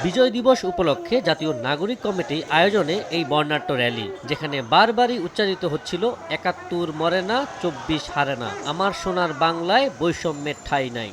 বিজয় দিবস উপলক্ষে জাতীয় নাগরিক কমিটি আয়োজনে এই বর্ণাঢ্য র্যালি, যেখানে বারবারই উচ্চারিত হচ্ছিল ৭১ মরে না, ২৪ হারে না, আমার সোনার বাংলায় বৈষম্যের ঠাঁই নাই।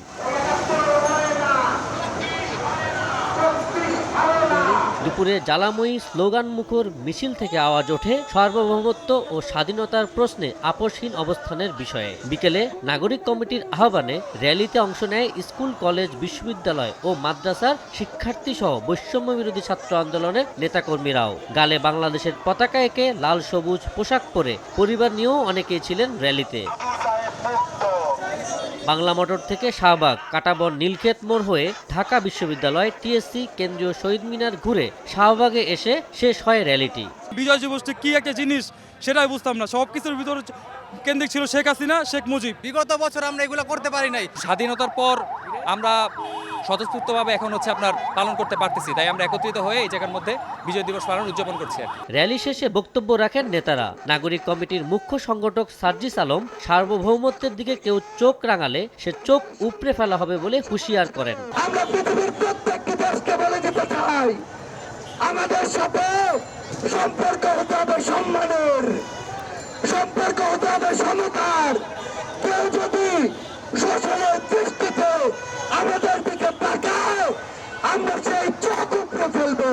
দুপুরে জ্বালাময়ী স্লোগানমুখর মিছিল থেকে আওয়াজ ওঠে সার্বভৌমত্ব ও স্বাধীনতার প্রশ্নে আপোষহীন অবস্থানের বিষয়ে। বিকেলে নাগরিক কমিটির আহ্বানে র্যালিতে অংশ নেয় স্কুল, কলেজ, বিশ্ববিদ্যালয় ও মাদ্রাসার শিক্ষার্থী সহ বৈষম্য বিরোধী ছাত্র আন্দোলনের নেতাকর্মীরাও। গালে বাংলাদেশের পতাকা এঁকে লাল সবুজ পোশাক পরে পরিবার নিয়েও অনেকেই ছিলেন র্যালিতে। বাংলা মোটর থেকে শাহবাগ, কাঁটাবন, নীলক্ষেত মোড় হয়ে ঢাকা বিশ্ববিদ্যালয়, টিএসসি, কেন্দ্রীয় শহীদ মিনার ঘুরে শাহবাগে এসে শেষ হয় র্যালিটি। বিজয় দিবস কি একটা জিনিস সেটাই বুঝতাম না। সবকিছুর ভিতরে কেন্দ্রিক ছিল শেখ হাসিনা, শেখ মুজিব। বিগত বছর আমরা এগুলো করতে পারি নাই। স্বাধীনতার পর আমরা স্বতঃস্ফূর্তভাবে এখন আপনার পালন করতে পারতেছি, তাই আমরা একত্রিত হয়ে এই জায়গার মধ্যে বিজয় দিবস পালন উদযাপন করছি। র্যালি শেষে বক্তব্য রাখেন নেতারা। নাগরিক কমিটির মুখ্য সংগঠক সার্জিস আলম সার্বভৌমত্বের দিকে কেউ চোখ রাঙালে সে চোখ উপড়ে ফেলা হবে বলে হুঁশিয়ার করেন। আমরা পৃথিবীর প্রত্যেকটি দেশকে বলে দিতে চাই, আমাদের সাথে সম্পর্ক হতে হবে সম্মানের, সম্পর্ক হতে হবে সমতার। কেউ যদি শোষণের দৃষ্টিতে আমাদের দিকে তাকায়, আমরা সেই চোখ উপড়ে ফেলবো।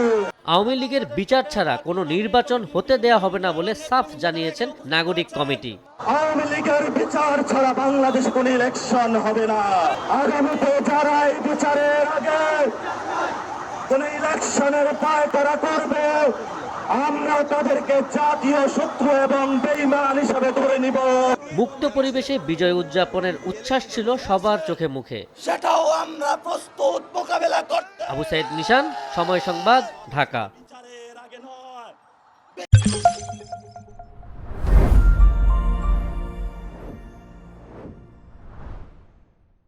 আওয়ামী লীগের বিচার ছাড়া কোনো নির্বাচন হতে দেয়া হবে না বলে সাফ জানিয়েছেন নাগরিক কমিটি। আওয়ামী লীগের বিচার ছাড়া বাংলাদেশে কোনো ইলেকশন হবে না। আগামীতে যারা এই বিচারের আগে কোন ইলেকশনের পায়তারা করবে, আমরা তাদেরকে জাতীয় শত্রু এবং বেঈমান হিসাবে ধরে নিব। মুক্ত পরিবেশে বিজয় উদযাপনের উচ্ছ্বাস ছিল সবার চোখে মুখে। সেটাও আমরা প্রস্তুত মোকাবেলা করতে। আবু সাইদ নিশান, সময় সংবাদ, ঢাকা।